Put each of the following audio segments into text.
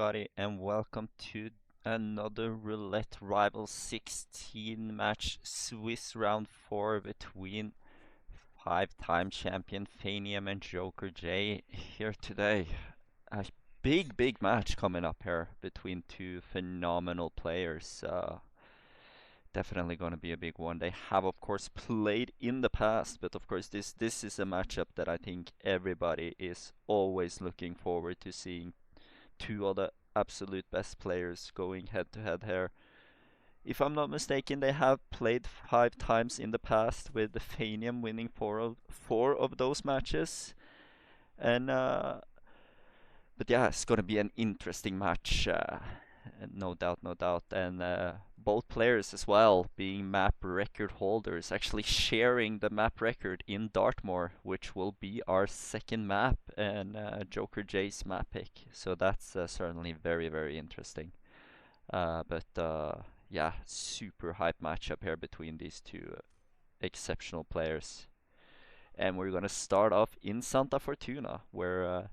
everybody, and welcome to another Roulette Rival 16 match Swiss round 4 between five-time champion Phanium and Jokerj here today. A big match coming up here between two phenomenal players. Definitely going to be a big one. They have, of course, played in the past, but of course, this is a matchup that I think everybody is always looking forward to seeing two of the absolute best players going head to head here. If I'm not mistaken, they have played 5 times in the past, with the Phanium winning four of those matches. And but yeah, it's gonna be an interesting match, no doubt, no doubt. And both players as well being map record holders, actually sharing the map record in Dartmoor, which will be our second map and Jokerj's map pick. So that's certainly very interesting. But yeah, super hype matchup here between these two exceptional players. And we're gonna start off in Santa Fortuna, where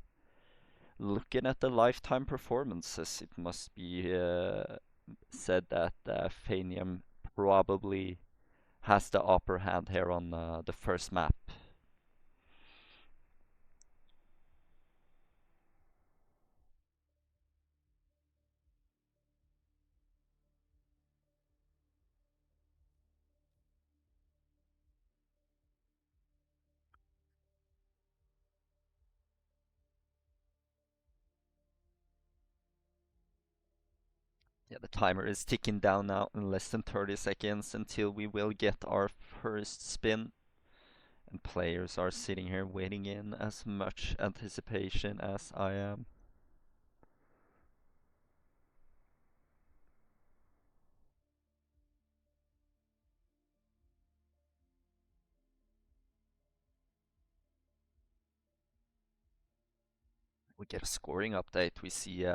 looking at the lifetime performances, it must be said that Phanium probably has the upper hand here on the first map. Yeah, the timer is ticking down now in less than 30 seconds until we will get our first spin. And players are sitting here waiting in as much anticipation as I am. We get a scoring update. We see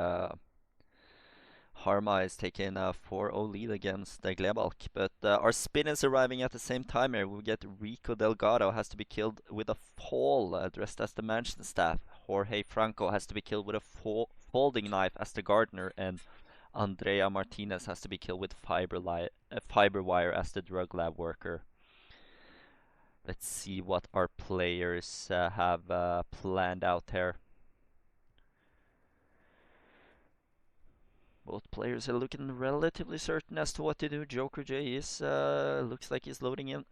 Harma is taking a 4-0 lead against Glebalk, but our spin is arriving at the same time here. We get Rico Delgado has to be killed with a fall, dressed as the mansion staff. Jorge Franco has to be killed with a folding knife as the gardener, and Andrea Martinez has to be killed with fiber wire as the drug lab worker. Let's see what our players have planned out here. Both players are looking relatively certain as to what to do. Jokerj is looks like he's loading in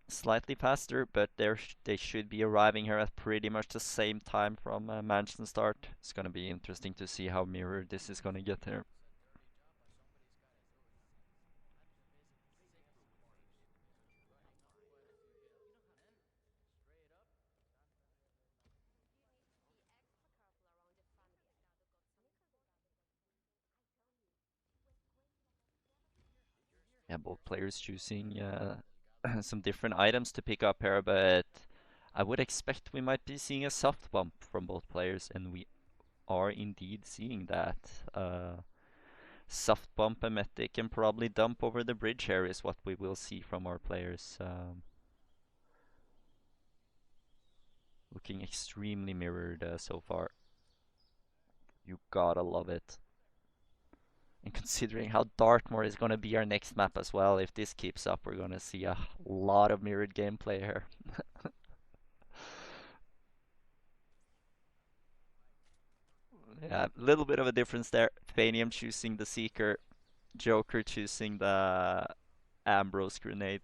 slightly faster, but they should be arriving here at pretty much the same time from Mansion start. It's gonna be interesting to see how mirrored this is gonna get here. Yeah, both players choosing some different items to pick up here, but I would expect we might be seeing a soft bump from both players, and we are indeed seeing that. Soft bump a Metic and probably dump over the bridge here is what we will see from our players. Looking extremely mirrored so far. You gotta love it. And considering how Dartmoor is gonna be our next map as well, if this keeps up, we're gonna see a lot of mirrored gameplay here. Yeah, a little bit of a difference there. Phanium choosing the Seeker, Joker choosing the Ambrose Grenade.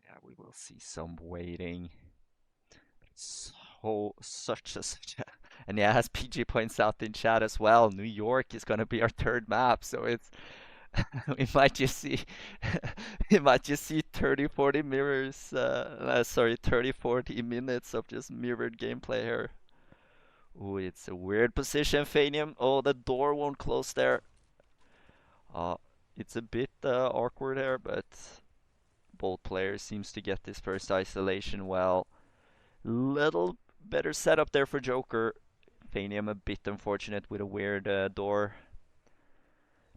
Yeah, we will see some waiting. Such a and yeah, as PG points out in chat as well, New York is gonna be our third map, so it's we might just see we might just see 30-40 mirrors sorry, 30-40 minutes of just mirrored gameplay here. Oh, it's a weird position, Phanium. Oh, the door won't close there. Uh it's a bit awkward here, but both players seems to get this first isolation well. Little better setup there for Joker. Phanium a bit unfortunate with a weird door.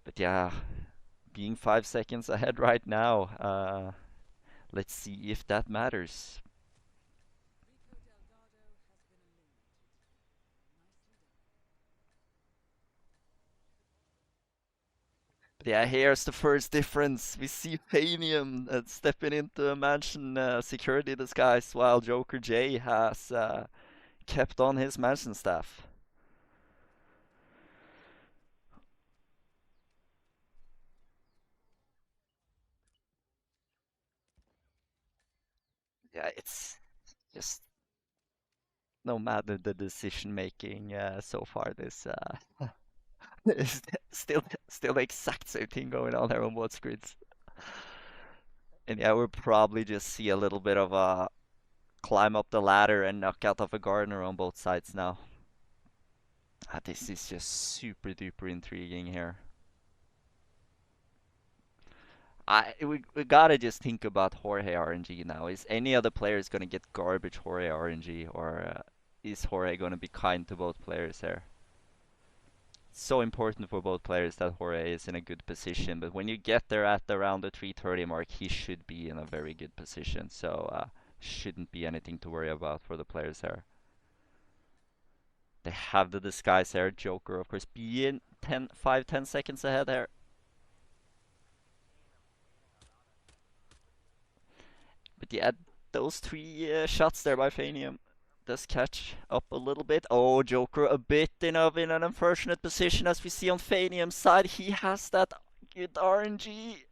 But yeah, being 5 seconds ahead right now. Let's see if that matters. But yeah, here's the first difference. We see Phanium stepping into a mansion security disguise while Jokerj has kept on his mansion staff. Yeah, it's just no matter the decision making so far. This is still the exact same thing going on here on both screens. And yeah, we'll probably just see a little bit of a climb up the ladder and knock out of a gardener on both sides now. This is just super duper intriguing here. We gotta just think about Jorge RNG now. Is any other players gonna get garbage Jorge RNG, or is Jorge gonna be kind to both players here? It's so important for both players that Jorge is in a good position, but when you get there at around the 330 mark, he should be in a very good position. So shouldn't be anything to worry about for the players here. They have the disguise here. Joker, of course, being 5-10 seconds ahead there. But yeah, those three shots there by Phanium does catch up a little bit. Oh, Joker a bit in an unfortunate position as we see on Phanium's side. He has that good RNG,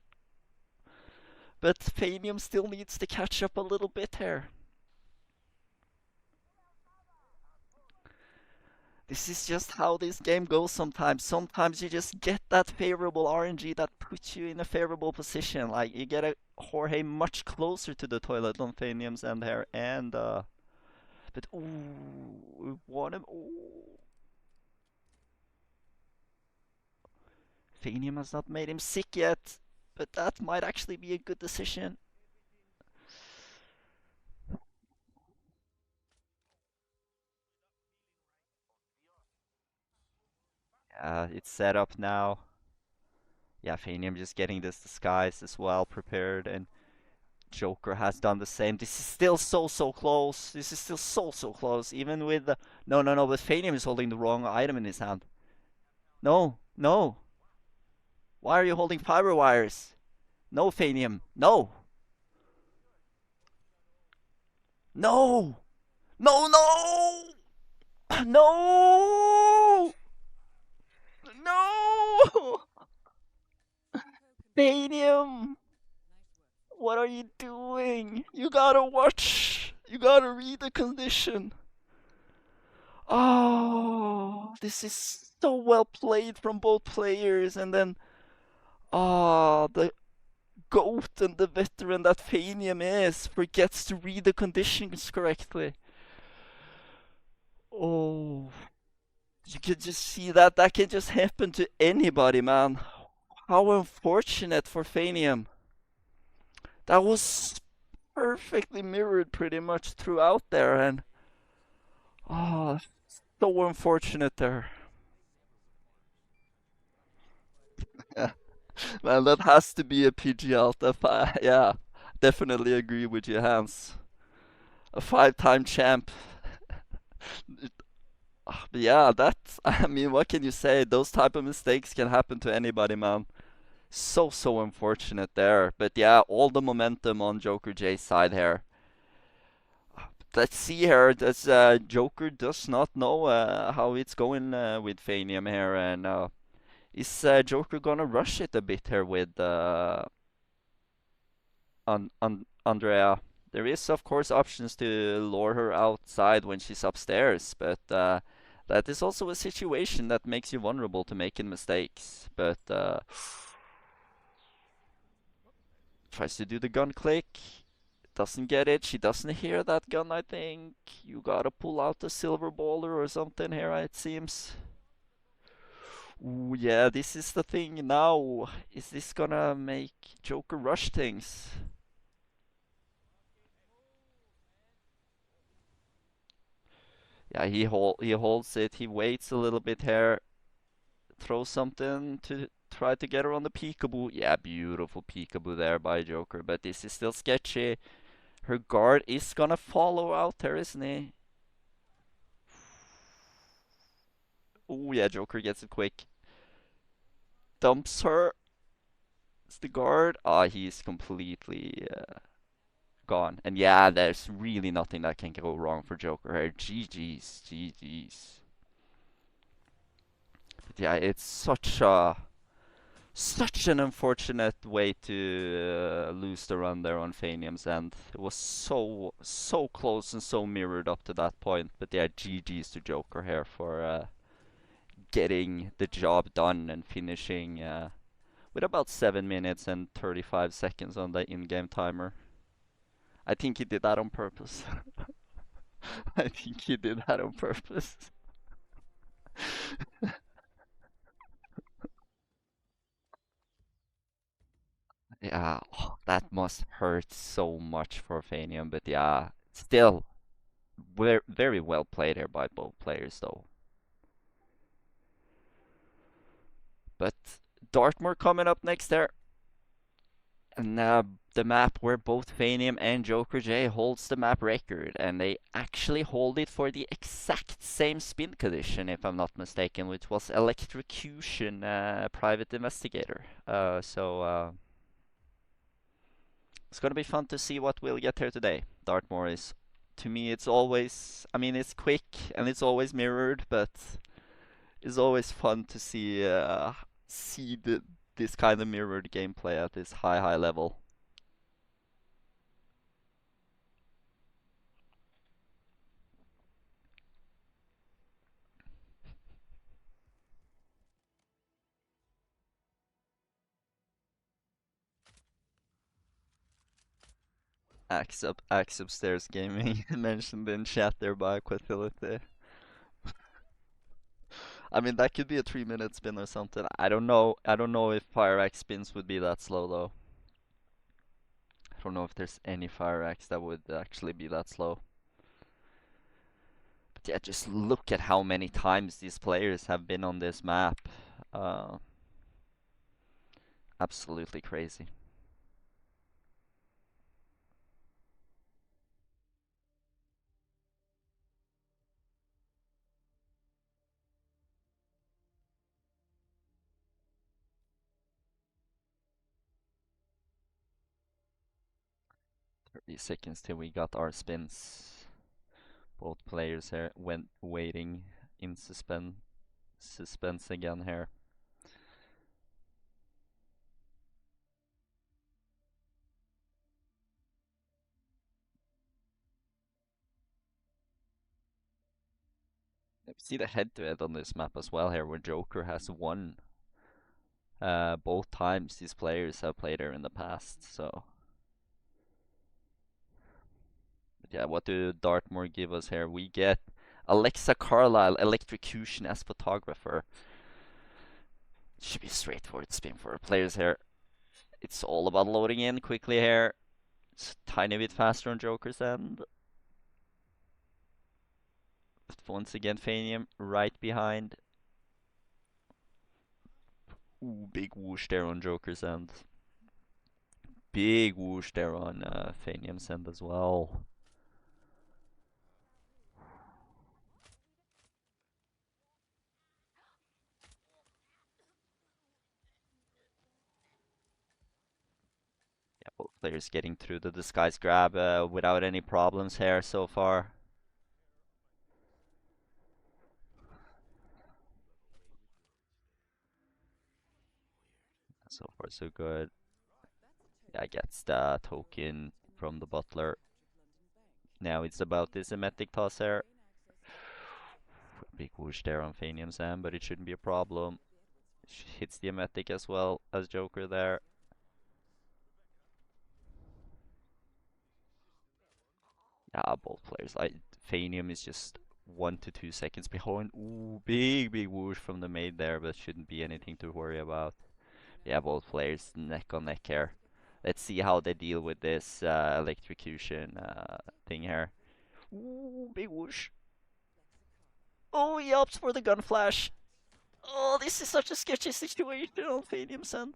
but Phanium still needs to catch up a little bit here. This is just how this game goes sometimes. Sometimes you just get that favorable RNG that puts you in a favorable position. Like you get a Jorge much closer to the toilet on Phanium's end here, and but ooh, we want him. Ooh. Phanium has not made him sick yet, but that might actually be a good decision. It's set up now. Yeah, Phanium just getting this disguise as well prepared, and Joker has done the same. This is still so close. This is still so close. Even with the no, but Phanium is holding the wrong item in his hand. No. Why are you holding fiber wires? No, Phanium. No. No. No. No. No. Phanium. What are you doing? You gotta watch. You gotta read the condition. Oh, this is so well played from both players, and then the goat and the veteran that Phanium is forgets to read the conditions correctly. Oh, you can just see that that can just happen to anybody, man. How unfortunate for Phanium. That was perfectly mirrored pretty much throughout there, and oh, so unfortunate there. Yeah. Man, that has to be a PG out. Yeah, definitely agree with you, Hans. A five-time champ. But yeah, that's, I mean, what can you say? Those type of mistakes can happen to anybody, man. So unfortunate there. But yeah, all the momentum on Jokerj's side here. Let's see here. Does Joker does not know how it's going with Phanium here, and is Joker gonna rush it a bit here with Andrea? There is of course options to lure her outside when she's upstairs, but that is also a situation that makes you vulnerable to making mistakes. But tries to do the gun click. Doesn't get it. She doesn't hear that gun, I think. You gotta pull out the silver baller or something here, it seems. Ooh, yeah, this is the thing now. Is this gonna make Joker rush things? Yeah, he holds it. He waits a little bit here. Throws something Try to get her on the peekaboo. Yeah, beautiful peekaboo there by Joker, but this is still sketchy. Her guard is gonna follow out there, isn't he? Oh yeah, Joker gets it quick. Dumps her. It's the guard. Ah, he's completely gone. And yeah, there's really nothing that can go wrong for Joker here. GG's, GG's. But yeah, it's such an unfortunate way to lose the run there on Phanium's end. It was so close and so mirrored up to that point. But yeah, GG's to Joker here for getting the job done and finishing with about 7 minutes and 35 seconds on the in-game timer. I think he did that on purpose. I think he did that on purpose. Yeah, oh, that must hurt so much for Phanium, but yeah, still very well played here by both players though. But Dartmoor coming up next there. And the map where both Phanium and Jokerj holds the map record, and they actually hold it for the exact same spin condition, if I'm not mistaken, which was Electrocution Private Investigator. It's gonna be fun to see what we'll get here today. Dartmoor is, to me, it's always, I mean, it's quick and it's always mirrored, but it's always fun to see this kind of mirrored gameplay at this high level. Axe Upstairs Gaming mentioned in chat there by Quatility. I mean, that could be a 3 minute spin or something. I don't know. I don't know if Fire Axe spins would be that slow though. I don't know if there's any Fire Axe that would actually be that slow. But yeah, just look at how many times these players have been on this map. Uh, Absolutely crazy. 30 seconds till we got our spins. Both players here went waiting in suspense again here. You see the head-to-head on this map as well here, where Joker has won both times these players have played here in the past. So, but yeah, what do Dartmoor give us here? We get Alexa Carlisle, Electrocution as photographer. Should be a straightforward spin for our players here. It's all about loading in quickly here. It's a tiny bit faster on Joker's end. But once again, Phanium right behind. Ooh, big whoosh there on Joker's end. Big whoosh there on Phanium's end as well. Yeah, both players getting through the disguise grab without any problems here so far. So far, so good. Yeah, gets the token from the butler. Now it's about this emetic toss here. Big whoosh there on Phanium's end, but it shouldn't be a problem. Hits the emetic as well as Joker there. Yeah, both players. Phanium is just 1 to 2 seconds behind. Ooh, big whoosh from the maid there, but shouldn't be anything to worry about. Yeah, both players neck on neck here. Let's see how they deal with this electrocution thing here. Ooh, big whoosh. Oh, he opts for the gun flash. Oh, this is such a sketchy situation on Phanium's end.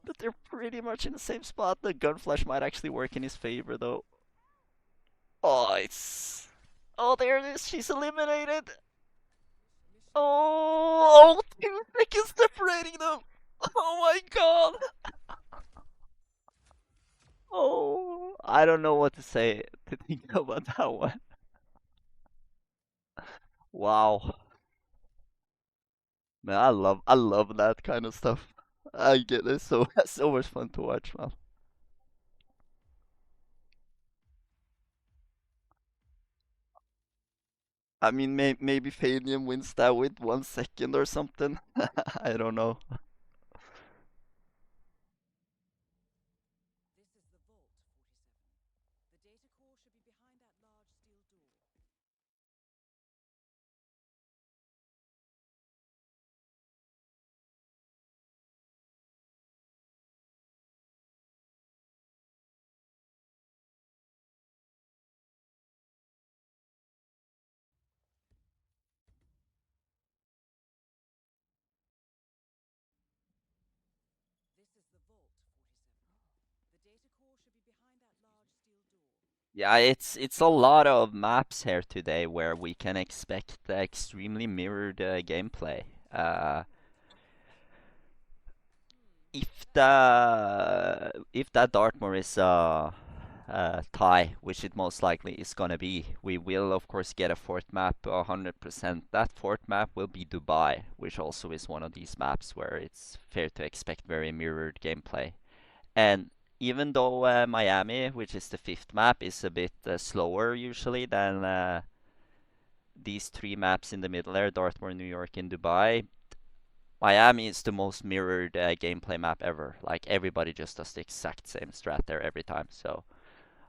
But they're pretty much in the same spot. The gun flash might actually work in his favor, though. Oh, it's... Oh, there it is. She's eliminated. Oh, 2 seconds separating them. Oh my god. Oh, I don't know what to say to think about that one. Wow. Man, I love that kind of stuff. I get it. So so much fun to watch, man. I mean, maybe Phanium wins that with 1 second or something. I don't know. Yeah, it's a lot of maps here today where we can expect extremely mirrored gameplay. If that Dartmoor is tie, which it most likely is gonna be, we will of course get a fourth map 100%. That fourth map will be Dubai, which also is one of these maps where it's fair to expect very mirrored gameplay. And even though Miami, which is the fifth map, is a bit slower usually than these three maps in the middle there, Dartmoor, New York, and Dubai, Miami is the most mirrored gameplay map ever. Like everybody just does the exact same strat there every time. So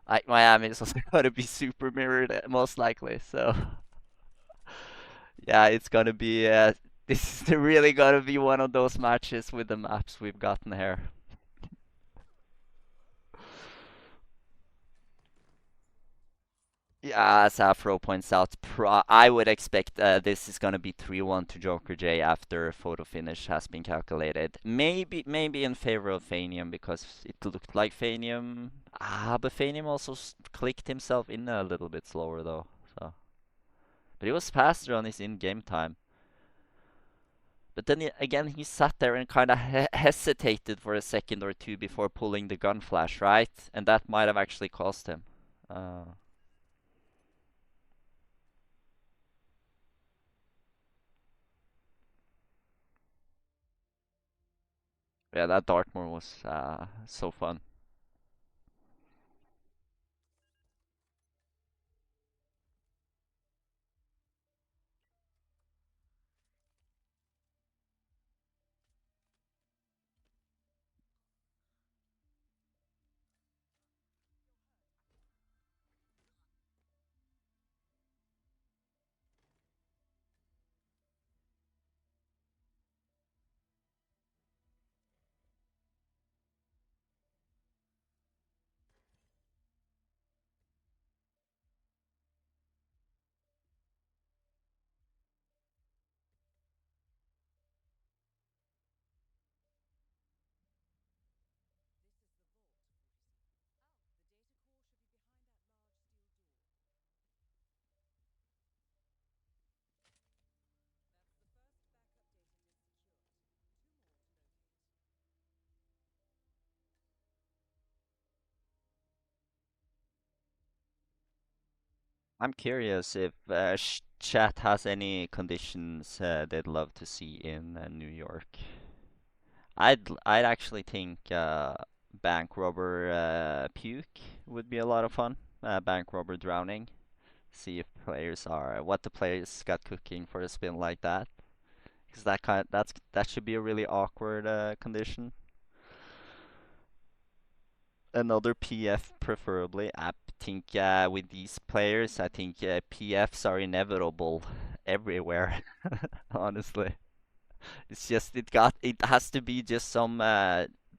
like Miami is also gonna be super mirrored most likely. So yeah, it's gonna be this is really gonna be one of those matches with the maps we've gotten here. Yeah, as Afro points out, I would expect this is gonna be 3-1 to Jokerj after photo finish has been calculated. Maybe in favor of Phanium because it looked like Phanium. But Phanium also clicked himself in a little bit slower though. So, but he was faster on his in-game time. But then again, he sat there and kind of hesitated for a second or two before pulling the gun flash, right? And that might have actually cost him. Uh, yeah, that Dartmoor was so fun. I'm curious if chat has any conditions they'd love to see in New York. I'd actually think bank robber puke would be a lot of fun. Bank robber drowning. See if players are what the players got cooking for a spin like that. Because that should be a really awkward condition. Another PF preferably. I think with these players, I think PFs are inevitable everywhere. Honestly, it's just it has to be just some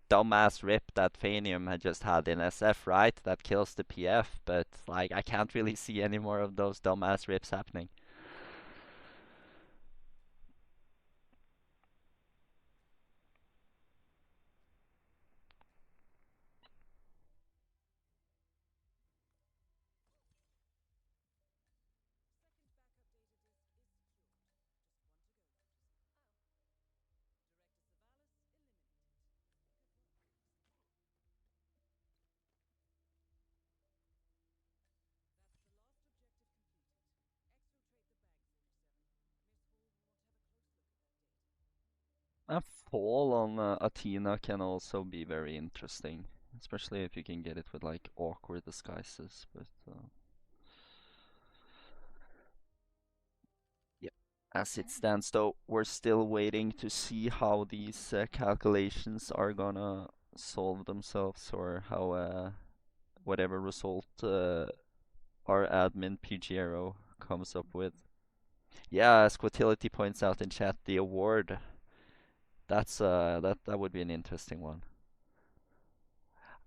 dumbass rip that Phanium had just had in SF, right? That kills the PF. But like, I can't really see any more of those dumbass rips happening. A fall on Athena can also be very interesting, especially if you can get it with like awkward disguises. But yeah, as it stands, though, we're still waiting to see how these calculations are gonna solve themselves, or how whatever result our admin PGRO comes up with. Yeah, as Quotility points out in chat, the award. That would be an interesting one.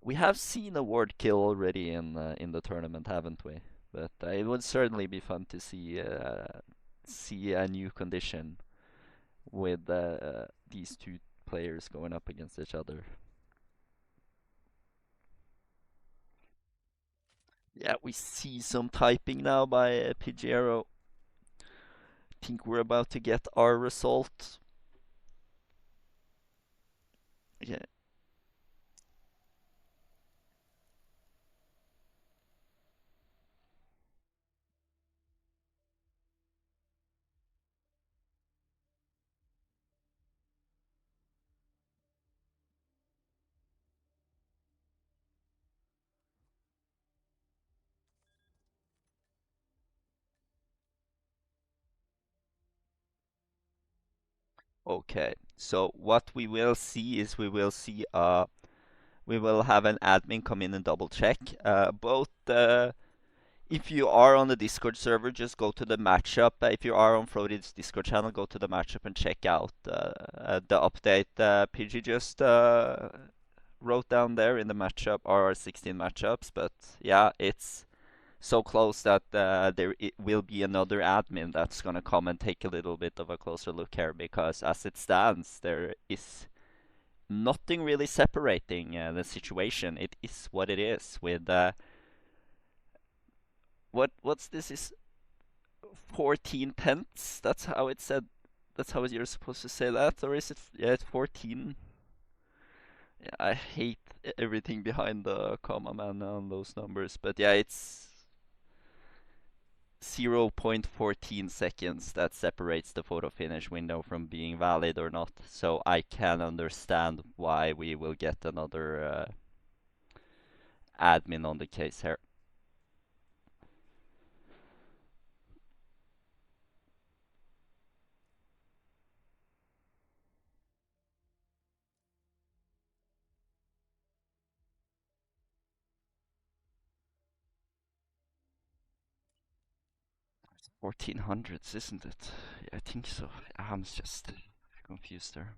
We have seen award kill already in the tournament, haven't we? But it would certainly be fun to see a new condition with these two players going up against each other. Yeah, we see some typing now by Pijero. Think we're about to get our result. Yeah. Okay. So what we will see is we will have an admin come in and double check. Both if you are on the Discord server, just go to the matchup. If you are on Floated's Discord channel, go to the matchup and check out the update. PG just wrote down there in the matchup are 16 matchups, but yeah, it's so close that there it will be another admin that's gonna come and take a little bit of a closer look here, because as it stands, there is nothing really separating the situation. It is what it is with what's this is 14 tenths. That's how it said. That's how you're supposed to say that, or is it? Yeah, it's 14. Yeah, I hate everything behind the comma man on those numbers, but yeah, it's 0.14 seconds that separates the photo finish window from being valid or not. So I can understand why we will get another admin on the case here. It's 1400s, isn't it? Yeah, I think so. I'm just confused there.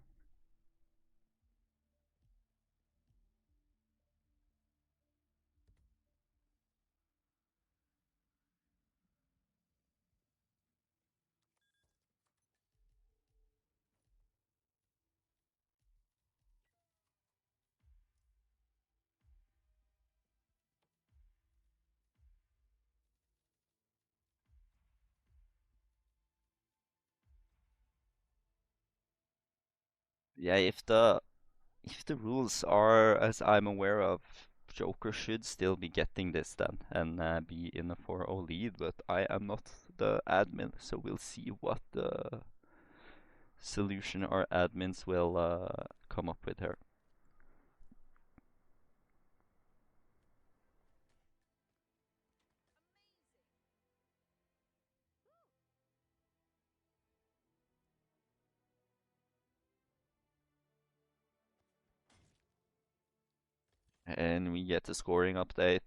Yeah, if the rules are as I'm aware of, Joker should still be getting this then and be in a 4-0 lead, but I am not the admin, so we'll see what the solution our admins will come up with here. And we get a scoring update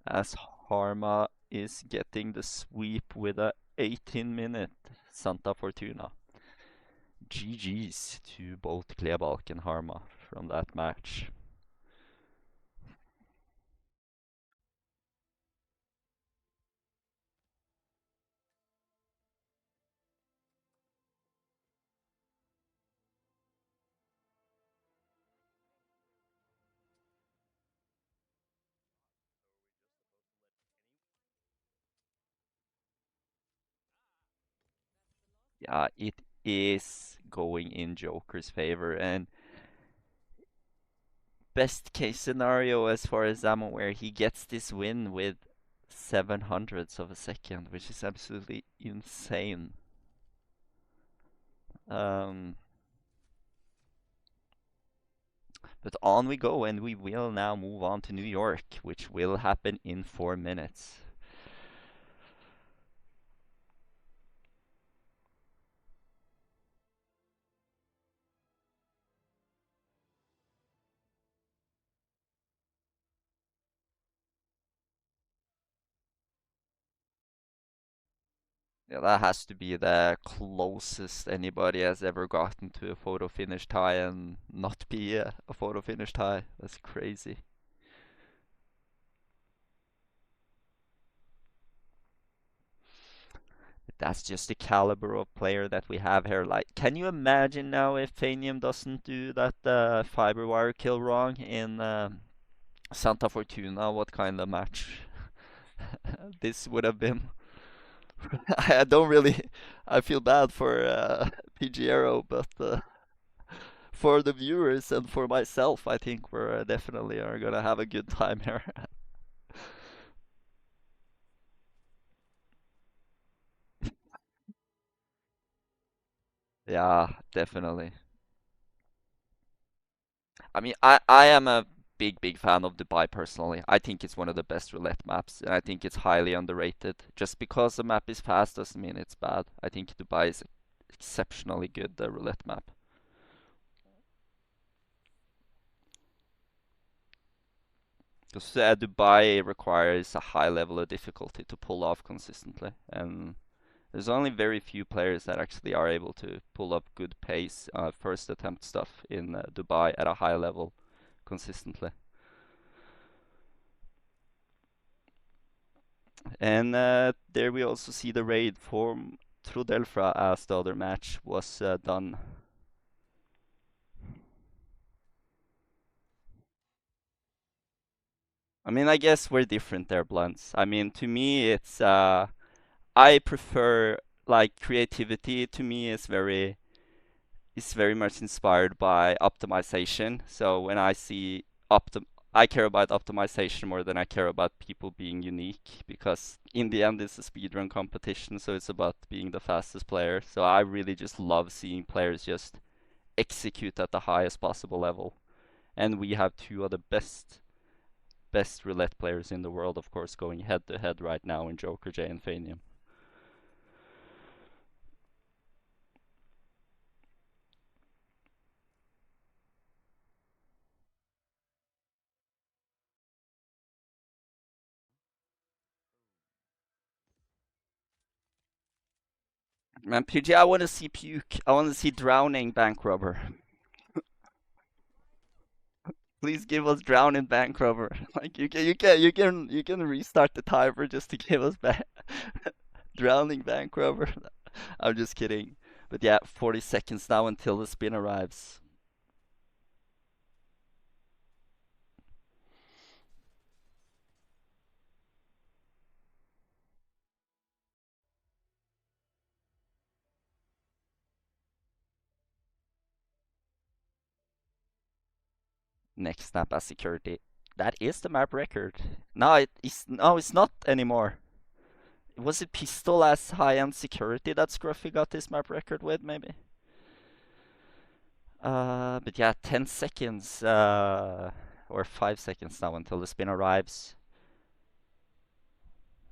as Harma is getting the sweep with a 18-minute Santa Fortuna. GG's to both Klebalk and Harma from that match. Yeah, it is going in Joker's favor, and best case scenario as far as I'm aware, he gets this win with 700ths of a second, which is absolutely insane. Um, But on we go, and we will now move on to New York, which will happen in 4 minutes. Yeah, that has to be the closest anybody has ever gotten to a photo finish tie and not be a photo finish tie. That's crazy. But that's just the caliber of player that we have here. Like, can you imagine now if Phanium doesn't do that fiber wire kill wrong in Santa Fortuna? What kind of match this would have been? I don't really. I feel bad for PGero, but for the viewers and for myself, I think we're definitely are gonna have a good time here. Yeah, definitely. I mean, I am a big fan of Dubai personally. I think it's one of the best roulette maps, and I think it's highly underrated. Just because the map is fast doesn't mean it's bad. I think Dubai is exceptionally good roulette map. Because Dubai requires a high level of difficulty to pull off consistently, and there's only very few players that actually are able to pull up good pace, first attempt stuff in Dubai at a high level consistently. And there we also see the raid from Trudelfra as the other match was done. I mean, I guess we're different there, Blunts. I mean, to me, it's I prefer like creativity. To me, is very much inspired by optimization. So when I see I care about optimization more than I care about people being unique because in the end it's a speedrun competition, so it's about being the fastest player. So I really just love seeing players just execute at the highest possible level. And we have two of the best roulette players in the world, of course, going head to head right now in Jokerj and Phanium. Man, PG, I want to see puke. I want to see drowning bank robber. Please give us drowning bank robber. Like you can restart the timer just to give us back drowning bank robber. I'm just kidding. But yeah, 40 seconds now until the spin arrives. Next snap as security. That is the map record. No, it's not anymore. Was it pistol as high-end security that Scruffy got this map record with, maybe? But yeah, 10 seconds, or 5 seconds now until the spin arrives.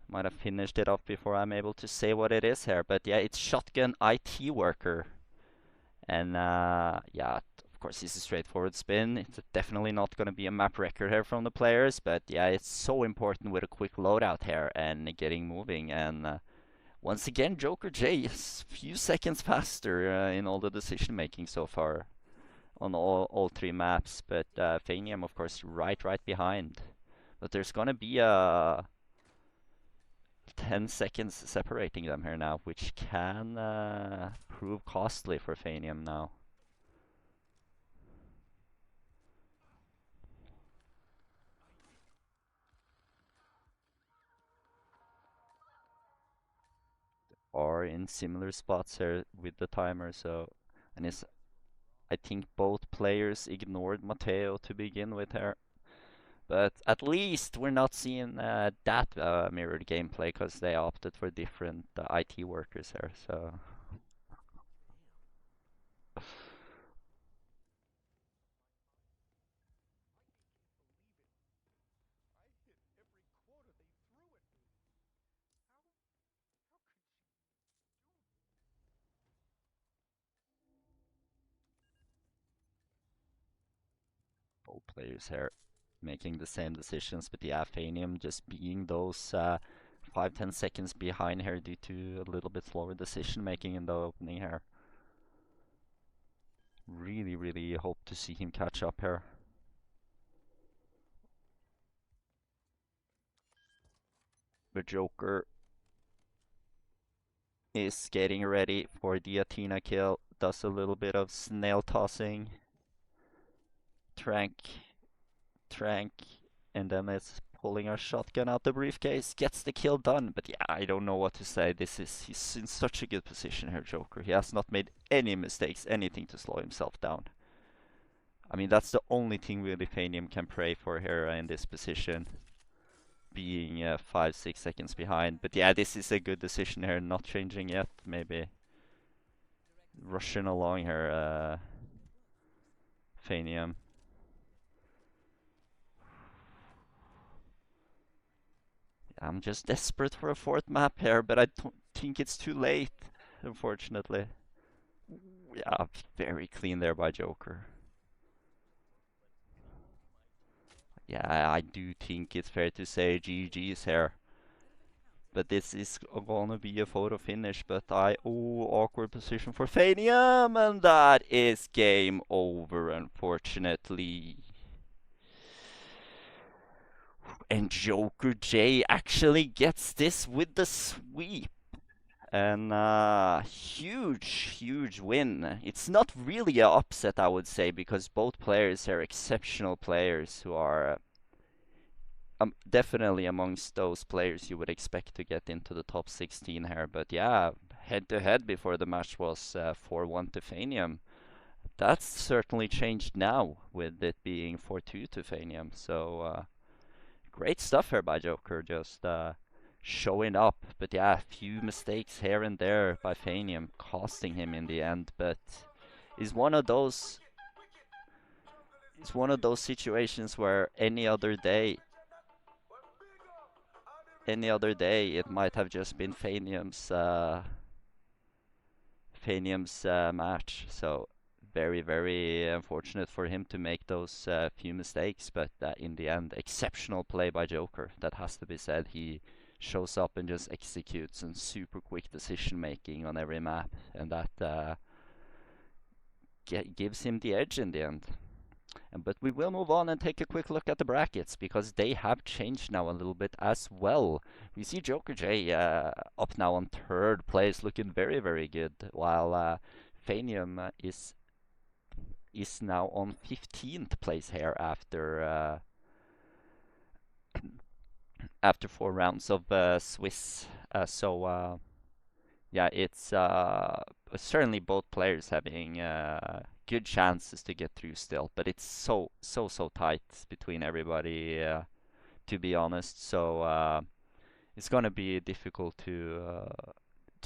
Might have finished it off before I'm able to say what it is here, but yeah, it's Shotgun IT Worker. And yeah, of course, this is straightforward spin. It's definitely not going to be a map record here from the players, but yeah, it's so important with a quick loadout here and getting moving. And once again, Jokerj is a few seconds faster in all the decision making so far on all three maps, but Phanium, of course, right behind. But there's going to be a 10 seconds separating them here now, which can prove costly for Phanium now. Are in similar spots here with the timer, so and it's I think both players ignored Matteo to begin with here. But at least we're not seeing that mirrored gameplay because they opted for different IT workers here. So Both players here making the same decisions, but yeah, Phanium just being those 5-10 seconds behind here due to a little bit slower decision making in the opening here. Really, really hope to see him catch up here. But Joker is getting ready for the Athena kill. Does a little bit of snail tossing. Trank, Trank, and then it's pulling a shotgun out the briefcase. Gets the kill done. But yeah, I don't know what to say. He's in such a good position here, Joker. He has not made any mistakes, anything to slow himself down. I mean, that's the only thing really Phanium can pray for here in this position, being 5-6 seconds behind. But yeah, this is a good decision here, not changing yet. Maybe rushing along here, Phanium. I'm just desperate for a fourth map here, but I don't think it's too late, unfortunately. Yeah, very clean there by Joker. Yeah, I do think it's fair to say GG's here. But this is gonna be a photo finish, but awkward position for Phanium, and that is game over, unfortunately. And Jokerj actually gets this with the sweep. And huge, huge win. It's not really a upset, I would say, because both players are exceptional players who are definitely amongst those players you would expect to get into the top 16 here. But yeah, head to head before the match was 4-1 to Phanium. That's certainly changed now with it being 4-2 to Phanium. So great stuff here by Joker, just showing up. But yeah, a few mistakes here and there by Phanium, costing him in the end. But is one of those it's one of those situations where any other day it might have just been Phanium's match. So very, very unfortunate for him to make those few mistakes, but in the end, exceptional play by Joker. That has to be said. He shows up and just executes and super quick decision making on every map, and that gives him the edge in the end. But we will move on and take a quick look at the brackets because they have changed now a little bit as well. We see Jokerj up now on third place, looking very, very good, while Phanium is now on 15th place here after 4 rounds of Swiss. So yeah, it's certainly both players having good chances to get through still, but it's so tight between everybody, to be honest. So it's gonna be difficult to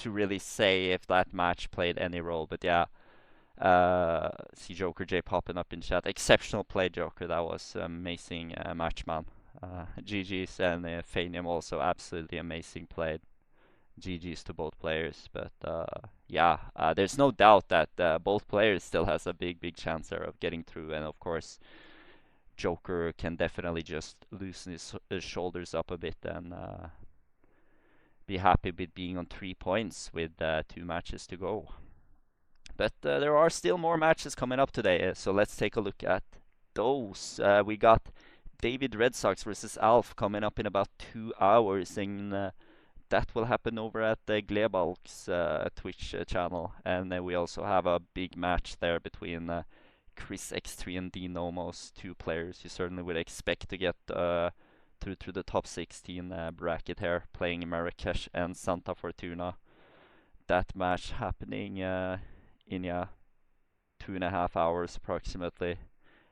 really say if that match played any role. But yeah, see Jokerj popping up in chat. Exceptional play, Joker. That was amazing match, man. GG's, and Phanium also absolutely amazing play. GG's to both players. But yeah, there's no doubt that both players still has a big chance there of getting through. And of course, Joker can definitely just loosen his shoulders up a bit and be happy with being on 3 points with 2 matches to go. But there are still more matches coming up today, so let's take a look at those. We got David Red Sox versus Alf coming up in about 2 hours, and that will happen over at Glebalk's Twitch channel. And we also have a big match there between Chris X3 and D Nomos, 2 players you certainly would expect to get through the top 16 bracket here, playing Marrakesh and Santa Fortuna. That match happening in 2.5 hours approximately.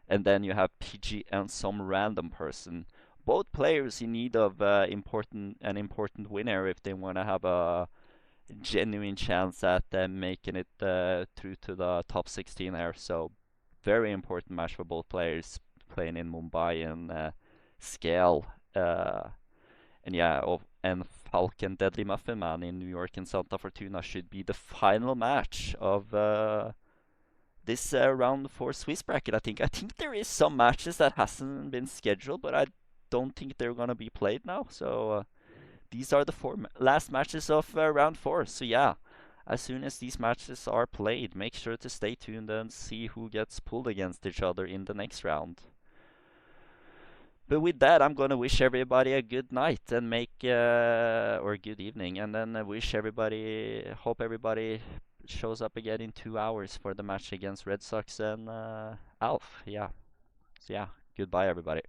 And then you have PG and some random person. Both players in need of an important winner if they want to have a genuine chance at making it through to the top 16 there. So very important match for both players playing in Mumbai and Scale. And yeah, and Falcon Deadly Muffin Man in New York and Santa Fortuna should be the final match of this round 4 Swiss bracket. I think there is some matches that hasn't been scheduled, but I don't think they're gonna be played now. So these are the last matches of round 4. So yeah, as soon as these matches are played, make sure to stay tuned and see who gets pulled against each other in the next round. But with that, I'm gonna wish everybody a good night and or good evening, and then hope everybody shows up again in 2 hours for the match against Red Sox and Alf. Yeah. So yeah, goodbye everybody.